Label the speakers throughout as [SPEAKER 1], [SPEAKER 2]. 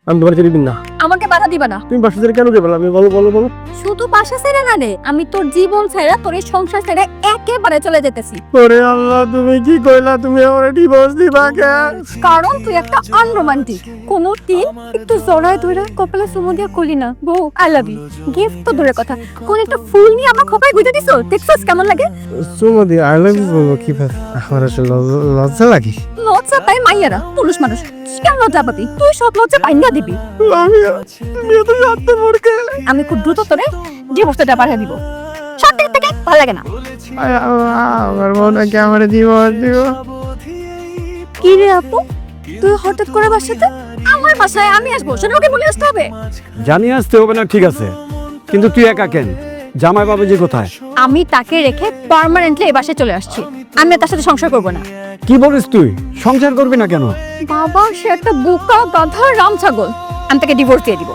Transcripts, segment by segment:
[SPEAKER 1] আমি তোমার ছেড়ে দিন না।
[SPEAKER 2] আমাকে বাধা দিবা না।
[SPEAKER 1] তুমি বাসা ছেড়ে কেন যাবে? আমি বলো বলো বলো।
[SPEAKER 2] শুধু বাসা ছেড়ে না রে, আমি তোর জীবন ছেড়ে তোর এই সংসার ছেড়ে একেবারে চলে যেতেছি।
[SPEAKER 1] ওরে আল্লাহ, তুমি কি কইলা? তুমি আমার ডিভোর্স দিবা কেন?
[SPEAKER 2] কারণ তুই একটা আনরোমান্টিক। কোন দিন একটু জড়ায় ধরে কপালে চুমু দিয়া কলি না বউ আই লাভ ইউ, গিফট তো দূরের কথা, কোন একটা ফুল নিয়ে আমার খোপায় গুঁজে দিছো, দেখছস কেমন লাগে?
[SPEAKER 1] সুমো দি আই লাভ ইউ বলবো কি ভাবে? আমার আসলে লজ্জা লাগে।
[SPEAKER 2] লজ্জা পায় মাইয়ারা, পুরুষ মানুষ কেন লজ্জা পাবি? তুই সব লজ্জা পাইয়া দিবি।
[SPEAKER 1] তুমি তো জানতে পারকে।
[SPEAKER 2] আমি খুব দ্রুত তোরে ডিভোর্সটা পাঠিয়ে দিব। সব দিক থেকে ভালো লাগে না।
[SPEAKER 1] আমার মনে কি আমার ডিভোর্স দিব?
[SPEAKER 2] কি রে আপু, তুই হঠাৎ করে বাসাতে? আমার বাসায় আমি আসবো, সেটা ওকে বলে আসতে হবে।
[SPEAKER 3] জানি আসতে হবে না, ঠিক আছে, কিন্তু তুই একা কেন? জামাই বাবুজি কোথায়?
[SPEAKER 2] আমি তাকে রেখে পার্মানেন্টলি এই বাসায় চলে আসছি। আমি আর তার সাথে সংসার করব না।
[SPEAKER 3] কি বলিস তুই? সংসার করবি না কেন?
[SPEAKER 2] বাবা, সে একটা বোকা গাধা রাম ছাগল। আমি তাকে ডিভোর্স দিয়ে দিব।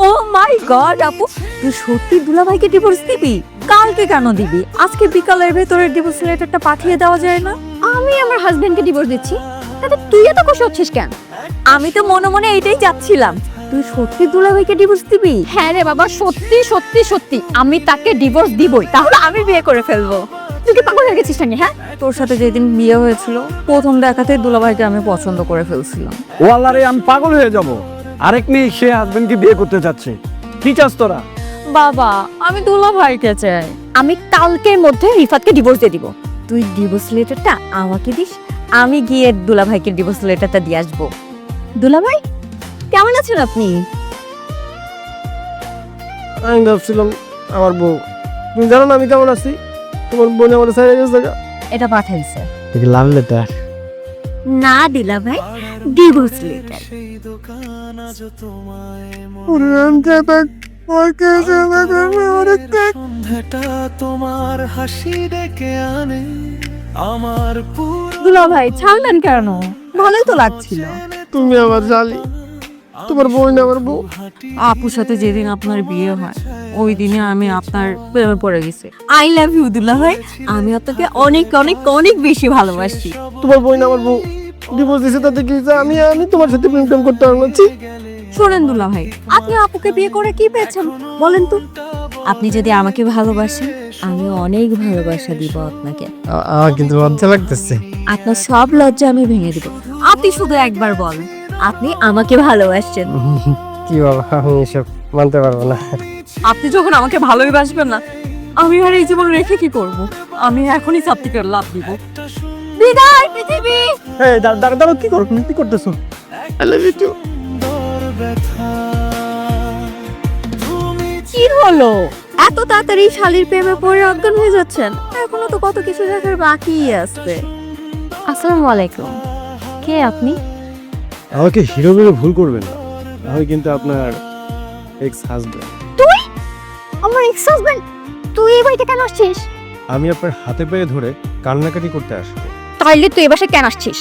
[SPEAKER 2] ও মাই গড আপু, তুই সত্যি দুলাভাইকে ডিভোর্স দিবি? কালকে কেন দিবি? আজকে বিকালের ভেতরে ডিভোর্স লেটারটা পাঠিয়ে দেওয়া যায় না? আমি আমার হাজবেন্ডকে ডিভোর্স দিচ্ছি, তাতে তুই এত খুশি হচ্ছিস কেন? আমি তো মনে মনে এইটাই চাচ্ছিলাম, তুই সত্যি দুলাভাইকে ডিভোর্স দিবি? হ্যাঁ রে বাবা, সত্যি সত্যি সত্যি আমি তাকে ডিভোর্স দিবই। তাহলে আমি বিয়ে করে ফেলবো। তুই কি পাগল হয়ে গেছিস নাকি? হ্যাঁ, তোর সাথে যেদিন বিয়ে হয়েছিল প্রথম দেখাতেই দুলাভাইকে আমি পছন্দ করে ফেলছিলাম।
[SPEAKER 3] ও আল্লাহ রে, আমি পাগল হয়ে যাব। আরেক মেয়ে সে হাজবেন্ডকে বিয়ে করতে যাচ্ছে। কি চাস তোরা?
[SPEAKER 2] বাবা, আমি দুলাভাইকে চাই। আমি কালকের মধ্যে রিফাতকে ডিভোর্স দিয়ে দিব। তুই ডিভোর্স লেটারটা আমাকে দিস, আমি গিয়ে দুলাভাইকে ডিভোর্স লেটারটা দিয়ে আসবো। দুলাভাই, কেমন আছেন আপনি?
[SPEAKER 1] আমি ভাবছিলাম আমার বউ। তুমি জানো না আমি কেমন আছি? তোমার বোন আমার সাইডে গেছে।
[SPEAKER 2] এটা পাঠাইছে
[SPEAKER 1] এটা লাভ লেটার
[SPEAKER 2] না দুলাভাই, ডিভোর্স লেটার।
[SPEAKER 4] তোমার হাসি ডেকে আনে আমার
[SPEAKER 2] দুলাভাই ছাড়লেন কেন? ভালোই তো লাগছিল।
[SPEAKER 1] তুমি আমার জালি, তোমার বোন আমার বউ।
[SPEAKER 5] আপুর সাথে যেদিন আপনার বিয়ে হয় ওই দিনে আমি আপনার প্রেমে পড়ে গেছি।
[SPEAKER 2] আই লাভ ইউ দুলাভাই, আমি আপনাকে অনেক অনেক অনেক বেশি ভালোবাসি।
[SPEAKER 1] তোমার বোন আমার বউ ডিভোর্স দিছে, তাতে কি হইছে? আমি আমি তোমার সাথে প্রেম টেম করতে পারবো না।
[SPEAKER 5] শোনেন দুলাভাই,
[SPEAKER 2] আপনি আপুকে বিয়ে করে কি পেয়েছেন বলেন তো?
[SPEAKER 5] আপনি যদি আমাকে ভালোবাসেন আমি অনেক ভালোবাসা দিব আপনাকে।
[SPEAKER 1] আমার কিন্তু লজ্জা লাগতেছে।
[SPEAKER 5] আপনার সব লজ্জা আমি ভেঙে দিব। আপনি শুধু একবার বলেন আপনি আমাকে ভালোবাসছেন।
[SPEAKER 1] কি বাবা, আমি এসব মানতে পারবো না।
[SPEAKER 5] আপনি যখন আমাকে ভালোই বাসবেন না, আমি আর এই জীবন রেখে কি করব? আমি এখনই সব থেকে লাভ দিব।
[SPEAKER 2] বিদায় পৃথিবী।
[SPEAKER 1] এই দাঁড়া দাঁড়া, কি করো? তুমি কি করতেছো? I love you too.
[SPEAKER 2] কি হলো? এত তাড়াতাড়ি শালির প্রেমে পড়ে অজ্ঞান হয়ে যাচ্ছেন? এখনো তো কত কিছু দেখার বাকি আছে। আসসালামু আলাইকুম, কে আপনি?
[SPEAKER 1] আমাকে হিরো ভেবে ভুল করবেন না, আমি কিন্তু আপনার এক্স হাজবেন্ড।
[SPEAKER 2] তুই আমার এক্স হাজবেন্ড? তুই এই বাড়িতে কেন আসছিস?
[SPEAKER 1] আমি আপনার হাতে পায়ে ধরে কান্নাকাটি করতে আসবো।
[SPEAKER 2] তাইলে তুই এ বাসায় কেন আসছিস?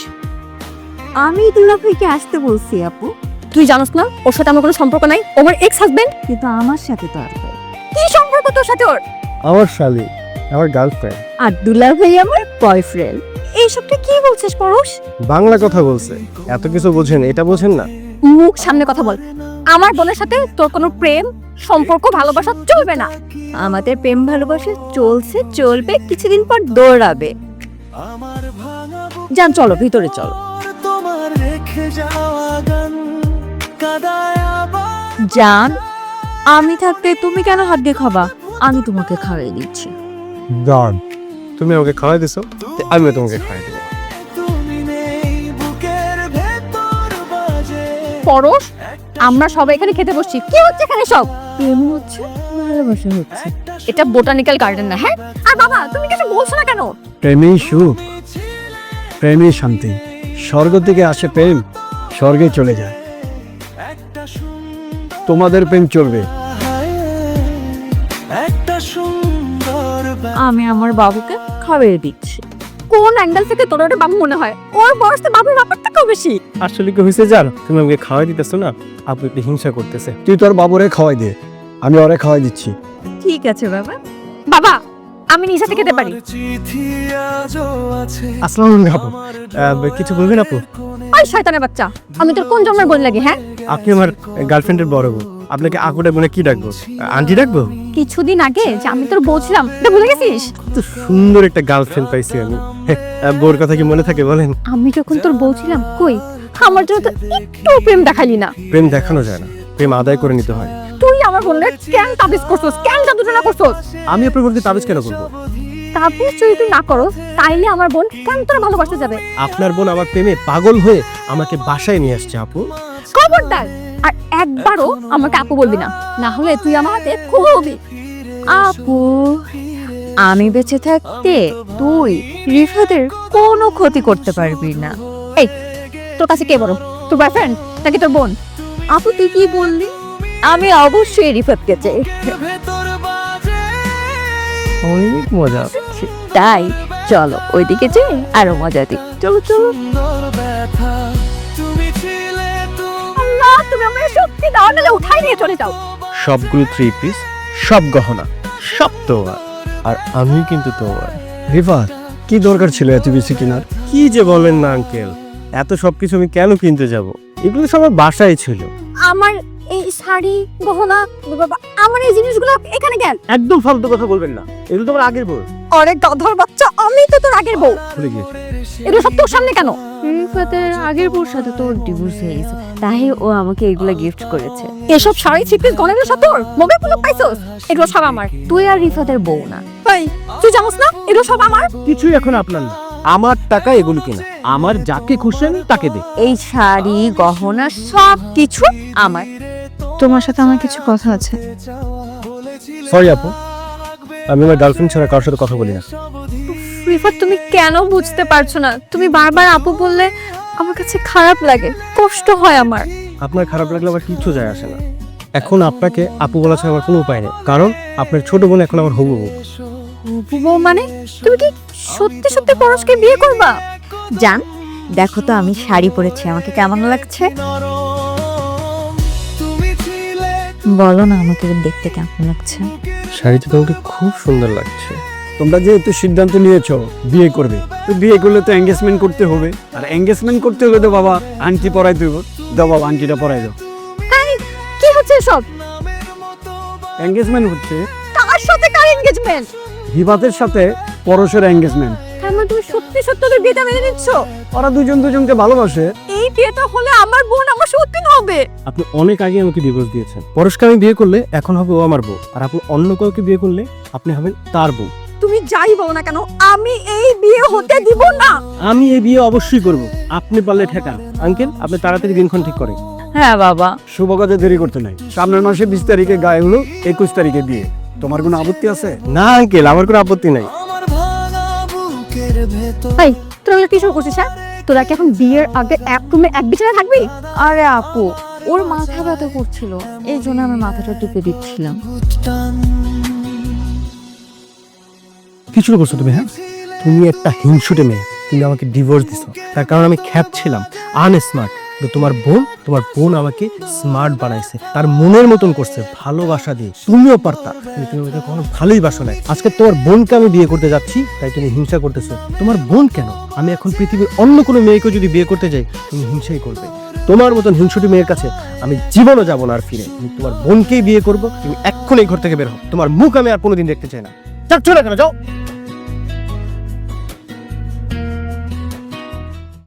[SPEAKER 5] আমি দুলাভাইকে আসতে বলছি আপু,
[SPEAKER 2] তুই জানোস না ওর সাথে আমার কোনো সম্পর্ক নাই? ও আমার এক্স হাজবেন্ড।
[SPEAKER 5] কিন্তু আমার সাথে তো আর নাই।
[SPEAKER 2] কি সম্পর্ক তোর সাথে ওর?
[SPEAKER 1] আমার শালি, আমার গার্লফ্রেন্ড।
[SPEAKER 5] আর দুলাভাই আমার বয়ফ্রেন্ড।
[SPEAKER 2] এইসব তুই কি বলছিস পরশ?
[SPEAKER 1] বাংলা কথা বলছে, এত কিছু বোঝেন, এটা বোঝেন না?
[SPEAKER 2] মুখ সামনে কথা বল। আমার বোনের সাথে তোর কোনো প্রেম সম্পর্ক ভালোবাসা চলবে না।
[SPEAKER 5] আমাদের প্রেম ভালোবাসা চলছে, চলবে, কিছুদিন পর দৌড়াবে। যান চলো ভিতরে চলো।
[SPEAKER 4] তোমার রেখে যাওয়া গান কাদায় আবার
[SPEAKER 5] জান, আমি থাকতে তুমি কেন হাত দিয়ে খাবা? আমি তোমাকে খাইয়ে দিচ্ছি।
[SPEAKER 1] গান, তুমি আমাকে খাওয়াই দিছো, আমিও তোমাকে খাওয়াই দেবো।
[SPEAKER 4] তুমি নেই বুকের ভেতর বাজে
[SPEAKER 2] পরশ, আমরা সবাই এখানে খেতে বসছি, কি হচ্ছে এখানে সব?
[SPEAKER 5] প্রেম হচ্ছে, ভালোবাসা হচ্ছে।
[SPEAKER 2] এটা বোটানিক্যাল গার্ডেন না। হ্যাঁ, আর বাবা তুমি কিছু বলছো না কেন?
[SPEAKER 3] প্রেমেই সুখ, প্রেমেই শান্তি। স্বর্গ থেকে আসে প্রেম, স্বর্গে চলে যায়। তোমাদের প্রেম চলবে।
[SPEAKER 4] একটা সুন্দর
[SPEAKER 5] আমি আমার বাবুকে খাইয়ে দিচ্ছি।
[SPEAKER 2] কোন অ্যাঙ্গেল থেকে তোর ওটা বাবু মনে হয়? ওর বয়স তো বাবুর ব্যাপারটা কেউ বেশি।
[SPEAKER 1] আসলে কি হয়েছে জানো? তুমি আমাকে খাওয়াই দিতেছো না, আপনি একটু হিংসা করতেছে।
[SPEAKER 3] তুই তোর বাবুরে খাওয়াই দে, আমি ওরে খাওয়াই দিচ্ছি।
[SPEAKER 5] ঠিক আছে বাবা।
[SPEAKER 2] বাবা, আমি নিজে থেকে খেতে পারি।
[SPEAKER 4] চিঠি আজও আছে
[SPEAKER 1] আসসালামু আলাইকুম আপু, কিছু বলবেন আপু?
[SPEAKER 2] ওই শয়তানের বাচ্চা, আমি তোর কোন জন্মের বোন লাগি? হ্যাঁ,
[SPEAKER 1] আপনি আমার গার্লফ্রেন্ডের বড় বউ, আপনাকে আপুটা বলে কি ডাকবো? আন্টি ডাকবো?
[SPEAKER 2] কিছুদিন আগে যে আমি তোর বলছিলাম এটা ভুলে গেছিস?
[SPEAKER 1] কত সুন্দর একটা গার্লফ্রেন্ড পাইছি আমি। বউর কথা কি মনে থাকে বলেন?
[SPEAKER 2] আমি যখন তোর বলছিলাম কই আমার জন্য তো একটু প্রেম দেখালি না।
[SPEAKER 1] প্রেম দেখানো যায় না, প্রেম আদায় করে নিতে হয়।
[SPEAKER 2] তুই আমার বোনলে কেন তাবিজ করছস, কেন জাদুটনা করছস?
[SPEAKER 1] আমি আপনার প্রতি তাবিজ কেন করবো?
[SPEAKER 2] তাবিজ যদি তুই না করস তাইলে আমার বোন কেন তোর ভালোবাসতে যাবে?
[SPEAKER 1] আপনার বোন আমার প্রেমে পাগল হয়ে আমাকে বাসায় নিয়ে আসছে আপু।
[SPEAKER 2] খবরদার আর একবারও আমাকে আপু বলবি না, না হলে তুই আমার হাতে খুব হবি। আপু, আমি বেঁচে থাকতে তুই রিফাতের কোনো ক্ষতি করতে পারবি না। এই তোর কাছে কে বড়, তোর বয়ফ্রেন্ড নাকি তোর বোন? আপু তুই কি বললি? আমি অবশ্যই রিফাতকে চাই।
[SPEAKER 4] ভেতর বাজে
[SPEAKER 1] অনেক মজা।
[SPEAKER 2] তাই চলো ওইদিকে যাই আরো মজা দিই। চলো চলো।
[SPEAKER 4] সুন্দর ব্যথা তুমি ছিলে তুমি
[SPEAKER 2] আল্লাহ তুমি আমার সত্যি দাও, নাহলে উঠাই নিয়ে চলে যাও।
[SPEAKER 1] সবগুলো 3 পিস, সব গহনা, সব তোমার, আর আমি কিন্তু তোমার।
[SPEAKER 3] রিফাত, কি দরকার ছিল এত বেশি কেনার?
[SPEAKER 1] কি যে বলেন না আঙ্কেল, এত সবকিছু আমি কেন কিনতে যাব? এগুলো সব আমার বাসায় ছিল।
[SPEAKER 2] আমার এই শাড়ি গহনা আমার এই জিনিসগুলো এখানে কেন?
[SPEAKER 1] একদম ফালতু কথা বলবেন না, এগুলো তোমার আগের বউ।
[SPEAKER 2] অরে গাধর বাচ্চা, আমি তো তোর আগের বউ।
[SPEAKER 1] ভুলে গিয়েছি।
[SPEAKER 2] এগুলো সব তোর সামনে কেন? রিফাতের আগের বউর সাথে তোর ডিভোর্স হয়ে গেছে, তাই ও আমাকে এগুলো গিফট করেছে। এসব শাড়ি ছিপিস গনেগুলো সব তোর? মোবাইলগুলো পাইছস? এগুলো সব আমার। তুই আর রিফাতের বউ না। ভাই তুই জানোস না এগুলো সব আমার?
[SPEAKER 1] কিছুই এখন আপনার না, আমার টাকা এগুলো কেনা। আমার যাকে খুশি আমি তাকে দে।
[SPEAKER 2] এই শাড়ি গহনা সব কিছু আমার। তোমার সাথে আমার কিছু কথা আছে।
[SPEAKER 1] সরি আপু, আমি আমার গার্লফ্রেন্ড ছাড়া কারোর সাথে কথা বলি না।
[SPEAKER 2] রিফাত তুমি কেন বুঝতে পারছো না? তুমি বারবার আপু বললে আমার কাছে খারাপ লাগে, কষ্ট হয় আমার।
[SPEAKER 1] আপনার খারাপ লাগলে আমার কিছু যায় আসে না। এখন আপনাকে আপু বলা ছাড়া আমার কোনো উপায় নেই, কারণ আপনার ছোট বোন এখন আমার হবু বউ।
[SPEAKER 2] বউ মানে? তুমি কি সত্যি সত্যি পরশকে বিয়ে করবা? জান দেখো তো আমি শাড়ি পরেছি, আমাকে কেমন লাগছে?
[SPEAKER 4] নরম তুমি ছিলে
[SPEAKER 2] বলো না আমাকে দেখতে কেমন লাগছে?
[SPEAKER 1] শাড়িতে তোমাকে খুব সুন্দর লাগছে।
[SPEAKER 3] তোমরা যেহেতু সিদ্ধান্ত নিয়েছো বিয়ে করবে, তো বিয়ে করলে তো এঙ্গেজমেন্ট করতে হবে, আর এঙ্গেজমেন্ট করতে হলে তো বাবা আংটি পরাই দেব। দাও বাবা আংটিটা পরাই দাও।
[SPEAKER 2] এই কি হচ্ছে সব?
[SPEAKER 3] এঙ্গেজমেন্ট হচ্ছে
[SPEAKER 2] কার সাথে কার এনগেজমেন্ট?
[SPEAKER 3] রিফাতের সাথে পরশের এঙ্গেজমেন্ট।
[SPEAKER 2] আমার তুমি সত্যি সত্যি ওদের বিয়েটা মেনে নিচ্ছ?
[SPEAKER 3] ওরা দুজন দুজনকে ভালোবাসে।
[SPEAKER 2] এই বিয়েটা হলে আমার বোন আমার সত্যি হবে।
[SPEAKER 1] আপনি অনেক আগে আমাকে ডিভোর্স দিয়েছেন। পরশকে আমি বিয়ে করলে এখন হবে ও আমার বউ, আর আপনি অন্য কাউকে বিয়ে করলে আপনি হবেন তার বউ।
[SPEAKER 2] তুমি যাই বলো না কেন আমি এই বিয়ে হতে দিব না।
[SPEAKER 1] আমি এই বিয়ে অবশ্যই করব, আপনি পারলে ঠেকান। আঙ্কেল আপনি তাড়াতাড়ি দিনক্ষণ ঠিক করেন।
[SPEAKER 2] হ্যাঁ বাবা।
[SPEAKER 3] শুভ কাজে দেরি করতে নাই। সামনের মাসে 20 তারিখে গায়ে হলো, 21 তারিখে বিয়ে। তোমার কোনো আপত্তি আছে?
[SPEAKER 1] না আঙ্কেল, আমার কোনো আপত্তি নাই।
[SPEAKER 4] আমার ভাঙা বুকের ভেতর
[SPEAKER 2] এই তোরা এগুলো কি শুরু করছিস? হ্যাঁ তোরা কি এখন বিয়ের আগে এক রুমে এক বিছানায় থাকবি? আরে আপু ওর মাথা ব্যথা করছিল, এই জন্য আমি মাথাটা টিপে দিচ্ছিলাম।
[SPEAKER 4] টান
[SPEAKER 1] কি শুরু করছো তুমি? হ্যাঁ তুমি একটা হিংসুটে মেয়ে, তুমি আমাকে ডিভোর্স দিছো তার কারণ আমি খ্যাপ ছিলাম, আনস্মার্ট। তো তোমার বোন আমাকে স্মার্ট বানাইছে, তার মনের মতন করছে ভালোবাসা দিয়ে। তুমিও পারতা, কিন্তু তুমি আমাকে কখনো ভালোই বাসো নাই। আজকে তোমার বোনকে আমি বিয়ে করতে যাচ্ছি, তাই তুমি হিংসা করতেছো। তোমার বোন কেন, আমি এখন পৃথিবীর অন্য কোনো মেয়েকে যদি বিয়ে করতে যাই তুমি হিংসাই করবে। তোমার মতন হিংসুটি মেয়ের কাছে আমি জীবনও যাবো না আর ফিরে। আমি তোমার বোনকেই বিয়ে করবো। তুমি এক্ষুনি এই ঘর থেকে বের হও, তোমার মুখ আমি আর কোনোদিন দেখতে চাই না। যাচ্ছ না কেন, যাও।